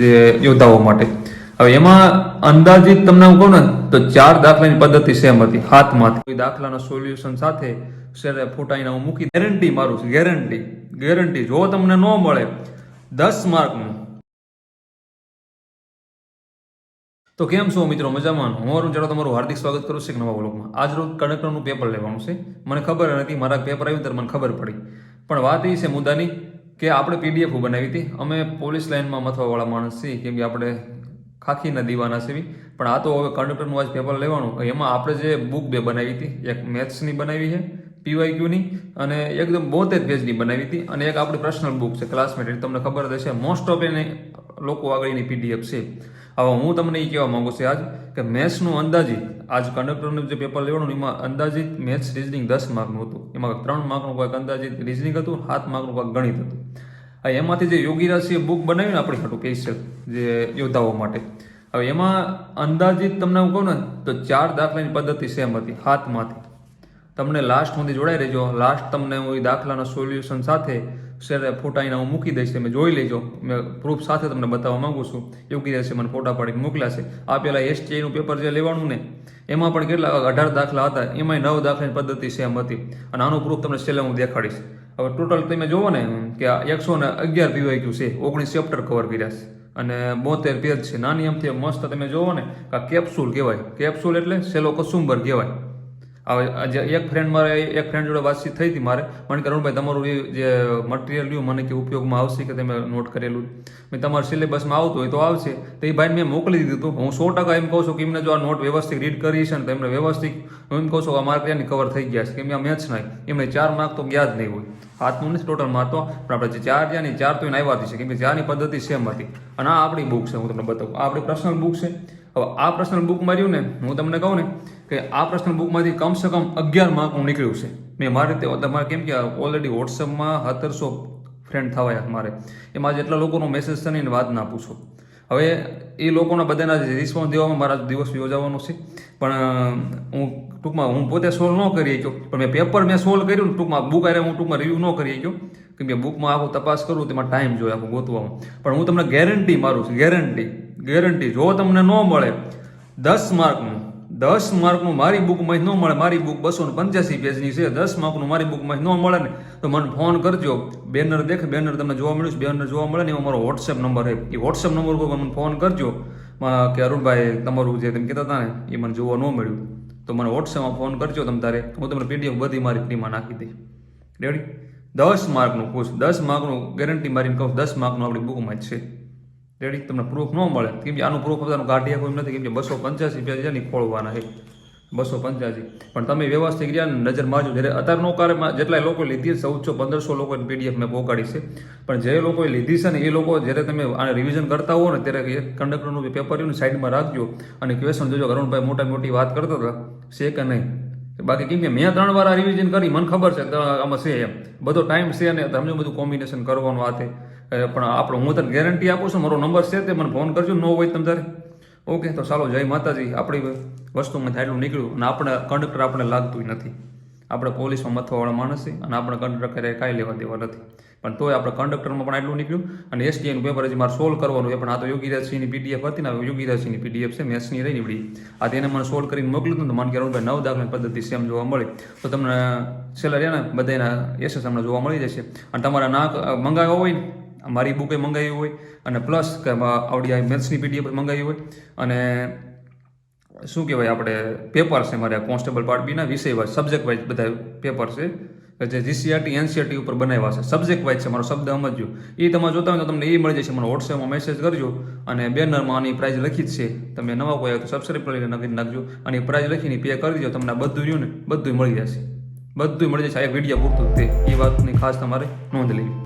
જે યોદ્ધાઓ માટે. હવે એમાં અંદાજિત તમને હું કહું ને તો 4 દાખલાની પદ્ધતિ સેમ હતી હાથમાંથી. કોઈ દાખલાના સોલ્યુશન સાથે ફોટાઈને હું મૂકી ગેરંટી મારું છું, ગેરંટી જો તમને ન મળે 10 માર્કનું. તો કેમ છો મિત્રો, મજામાં? હું અરુણ ચાલો તમારું હાર્દિક સ્વાગત કરું છું એક નવા વ્લોગમાં. આજ રોજ કંડક્ટરનું પેપર લેવાનું છે. મને ખબર નથી, મારા પેપર આવ્યું ત્યારે મને ખબર પડી. પણ વાત એ છે મુદ્દાની કે આપણે પીડીએફ બનાવી હતી. અમે પોલીસ લાઇનમાં મથવાવાળા માણસ છીએ, કેમ કે આપણે ખાખીના દીવાના છે. પણ આ તો હવે કંડક્ટરનું આજ પેપર લેવાનું. એમાં આપણે જે બુક 2 બનાવી હતી, એક મેથ્સની બનાવી છે PYQની અને એકદમ 72 પેજની બનાવી હતી, અને એક આપણી પર્સનલ બુક છે ક્લાસમેટ. તમને ખબર જ હશે, મોસ્ટ ઓફ એને લોકો આગળની PDF છે. હવે હું તમને એ કહેવા માંગુ છું આજ કે મેથ્સનું અંદાજિત આજ કંડક્ટરનું જે પેપર લેવાનું એમાં અંદાજિત મેથ્સ રિઝનિંગ 10 માર્કનું હતું. એમાં 3 માર્કનું કોઈક અંદાજિત રિઝનિંગ હતું, 7 માર્કનું કોઈક ગણિત હતું. એમાંથી જે યોગી રાશિએ બુક બનાવી ને આપણી હાટુ સ્પેશિયલ જે યોદ્ધાઓ માટે. હવે એમાં અંદાજિત તમને હું કહું ને તો 4 દાખલાની પદ્ધતિ સેમ હતી હાથમાંથી. તમને લાસ્ટ સુધી જોડાઈ રહેજો. લાસ્ટ તમને હું એ દાખલાના સોલ્યુશન સાથે ફોટાઈને હું મૂકી દઈશ, તમે જોઈ લેજો. મેં પ્રૂફ સાથે તમને બતાવવા માંગુ છું. યોગી રહેશે, મને ફોટા પાડીને મોકલ્યા છે. આ પહેલાં STIનું પેપર જે લેવાનું ને એમાં પણ કેટલા 18 દાખલા હતા, એમાંય 9 દાખલાની પદ્ધતિ સેમ હતી. અને આનું પ્રૂફ તમને છેલ્લે હું દેખાડીશ. હવે ટોટલ તમે જોવો ને કે 111 PYQ છે, 19 ચેપ્ટર કવર કર્યા છે અને 72 પેજ છે. નાની એમથી મસ્ત તમે જોવો ને કે કેપ્સ્યુલ કહેવાય. કેપ્સ્યુલ એટલે સેલો કસુંબર કહેવાય. હવે એક ફ્રેન્ડ જોડે વાતચીત થઈ હતી મારે. મને કે અરુણભાઈ તમારું જે મટીરિયલ રહ્યું મને કે ઉપયોગમાં આવશે કે તમે નોટ કરેલું, મેં તમારા સિલેબસમાં આવતું હોય તો આવશે. તો એ ભાઈને મેં મોકલી દીધું હતું. હું 100% એમ કહું છું કે એમને જો આ નોટ વ્યવસ્થિત રીડ કરી છે ને તો એમને વ્યવસ્થિત હું એમ કહું છું કે માર્ક ત્યાંની કવર થઈ ગયા છે. કેમ કે આ મેથ્સ નહીં, એમને 4 માર્ક તો ગયા જ નહીં હોય. હાથનું નથી ટોટલમાં તો, પણ આપણે જે 4 ગયા ને 4 તો એને આવ્યા છે, કેમ કે 4ની પદ્ધતિ સેમ હતી. અને આ આપણી બુક છે, હું તમને બતાવું. આ આપણી પર્સનલ બુક છે. હવે આ પર્સનલ બુક માર્યું ને હું તમને કહું ને કે આ પર્સનલ બુકમાંથી કમસે કમ 11 માર્કનું નીકળ્યું છે. મેં મારી રીતે તમારે કેમ કે ઓલરેડી વોટ્સઅપમાં 1700 ફ્રેન્ડ થવાય મારે. એમાં જેટલા લોકોનો મેસેજ છે ને એની વાત ના પૂછો. હવે એ લોકોના બધાના રિસ્પોન્સ દેવામાં મારા દિવસ યોજાવાનો છે. પણ હું ટૂંકમાં હું પોતે સોલ્વ ન કરી શક્યો, પણ મેં પેપર સોલ્વ કર્યું ને ટૂંકમાં બુક આરે હું ટૂંકમાં રિવ્યૂ ન કરી શક્યો, કેમ કે બુકમાં આખું તપાસ કરું તેમાં ટાઈમ જોઈએ આખું ગોતવામાં. પણ હું તમને ગેરંટી મારું છું, ગેરંટી જો તમને ન મળે 10 માર્કનું મારી બુકમાં ન મળે. મારી બુક 285 પેજની છે. 10 માર્કનું મારી બુકમાં ન મળે ને તો મને ફોન કરજો. બેનર દેખે, બેનર તમને જોવા મળ્યું છે, બેનર જોવા મળે ને એમાં મારો વોટ્સએપ નંબર છે. એ વોટ્સએપ નંબર પર મને ફોન કરજો કે અરુણભાઈ તમારું જે તમે કહેતા હતા ને એ મને જોવા ન મળ્યું, તો મને વોટ્સએપમાં ફોન કરજો તમે તારે. હું તમને PDF બધી મારી ફ્રીમાં નાખી દઈશ. રેડી? 10 માર્કનું પૂછ, 10 માર્કનું ગેરંટી મારીને કહું 10 માર્કનું આપણી બુકમાં જ છે. રેડી? તમને પ્રૂફ ન મળે, કેમ કે આનું પ્રૂફ બધાનું કાઢી કોઈ નથી, કેમ કે 285 પેજ છે ને ખોલવાના છે, 285. પણ તમે વ્યવસ્થિત રહ્યા ને નજર મારજો. જ્યારે અત્યારનો કાળમાં જેટલા લોકો લીધી 1400-1500 લોકોની PDF મેં પહોંચાડી છે. પણ જે લોકોએ લીધી છે ને એ લોકો જ્યારે તમે આને રિવિઝન કરતા હો ને ત્યારે કંડક્ટરનું પેપર રહ્યું ને સાઈડમાં રાખજો અને ક્વેશ્ચન જોજો અરુણભાઈ મોટી વાત કરતા હતા છે કે નહીં. બાકી કેમ કે મેં 3 વાર આ રિવિઝન કરી, મને ખબર છે આમાં છે એમ બધો ટાઈમ છે ને તમને બધું કોમ્બિનેશન કરવાનું આ તે. પણ આપણે હું તને ગેરંટી આપું છું, મારો નંબર છે તે મને ફોન કરજો, ન હોય તમે તારે. ઓકે, તો ચાલો જય માતાજી. આપણી વસ્તુમાં એટલું નીકળ્યું અને આપણે કંડક્ટર આપણે લાગતું નથી. આપણે પોલીસમાં મથવાવાળા માણસ છે અને આપણે કંડક્ટર કાંઈ લેવા દેવા નથી. પણ તોય આપણે કંડક્ટરમાં પણ એટલું નીકળ્યું. અને STIનું પેપર હજી મારે સોલ્વ કરવાનું છે. પણ આ તો યોગીરાજસિંહની PDF હતી ને, યોગીરાજસિંહની PDF છે, મેથ્સની રહી નીવડી. આ તેને મને સોલ્વ કરીને મોકલ્યું હતું તો મને કહેવાય 9 દાખલાની પદ્ધતિ સેમ જોવા મળી. તો તમને છેલ્લા રહ્યા ને બધાના SS હમણાં જોવા મળી જશે. અને તમારા ના મંગાવ્યા હોય ને, મારી બુકે મંગાવી હોય અને પ્લસ કે આવડી મેથ્સની PDF મંગાવી હોય અને શું કહેવાય આપણે પેપર છે મારે કોન્સ્ટેબલ પાર્ટ બીના વિષય વાઇઝ સબ્જેક્ટ વાઇઝ બધા પેપર છે જે GCRT NCRT ઉપર બનાવ્યા છે. સબ્જેક્ટ વાઇઝ છે, મારો શબ્દ સમજજો. એ તમે જોતા હોય તો તમને એ મળી જશે. મને વોટ્સએપમાં મેસેજ કરજો અને બેનરમાં આની પ્રાઇઝ લખી જ છે. તમે નવા કોઈ તો સબસ્ક્રાઈબ કરી નાખજો અને પ્રાઇઝ લખીને પે કરી દો. તમને બધું રહ્યું ને બધું મળી જશે, બધું મળી જશે. આ એક વિડીયો પૂરતું તે એ વાતની ખાસ તમારે નોંધ લેવી.